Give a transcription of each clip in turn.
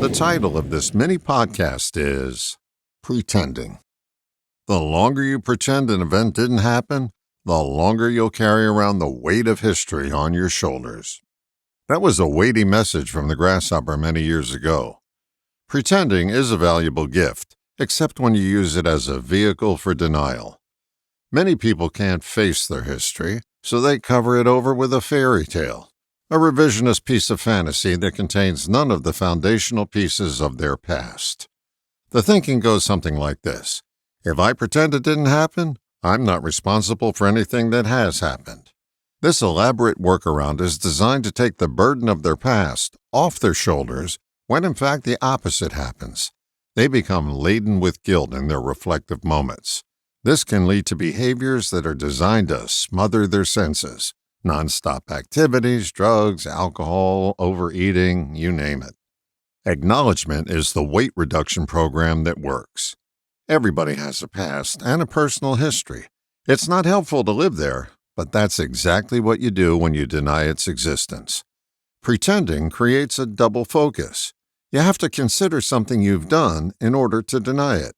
The title of this mini podcast is Pretending. The longer you pretend an event didn't happen, the longer you'll carry around the weight of history on your shoulders. That was a weighty message from the Grasshopper many years ago. Pretending is a valuable gift, except when you use it as a vehicle for denial. Many people can't face their history, so they cover it over with a fairy tale, a revisionist piece of fantasy that contains none of the foundational pieces of their past. The thinking goes something like this: if I pretend it didn't happen, I'm not responsible for anything that has happened. This elaborate workaround is designed to take the burden of their past off their shoulders when in fact the opposite happens. They become laden with guilt in their reflective moments. This can lead to behaviors that are designed to smother their senses. Nonstop activities, drugs, alcohol, overeating, you name it. Acknowledgement is the weight reduction program that works. Everybody has a past and a personal history. It's not helpful to live there, but that's exactly what you do when you deny its existence. Pretending creates a double focus. You have to consider something you've done in order to deny it.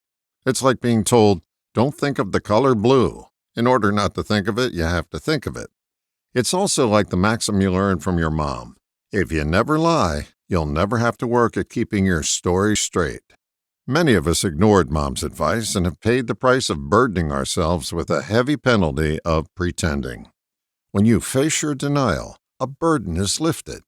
It's like being told, don't think of the color blue. In order not to think of it, you have to think of it. It's also like the maxim you learned from your mom. If you never lie, you'll never have to work at keeping your story straight. Many of us ignored Mom's advice and have paid the price of burdening ourselves with a heavy penalty of pretending. When you face your denial, a burden is lifted.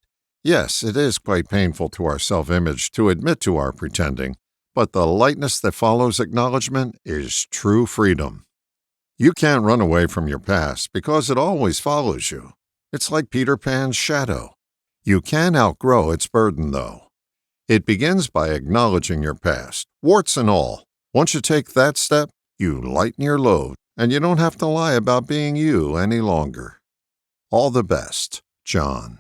Yes, it is quite painful to our self-image to admit to our pretending, but the lightness that follows acknowledgement is true freedom. You can't run away from your past because it always follows you. It's like Peter Pan's shadow. You can outgrow its burden, though. It begins by acknowledging your past, warts and all. Once you take that step, you lighten your load, and you don't have to lie about being you any longer. All the best, John.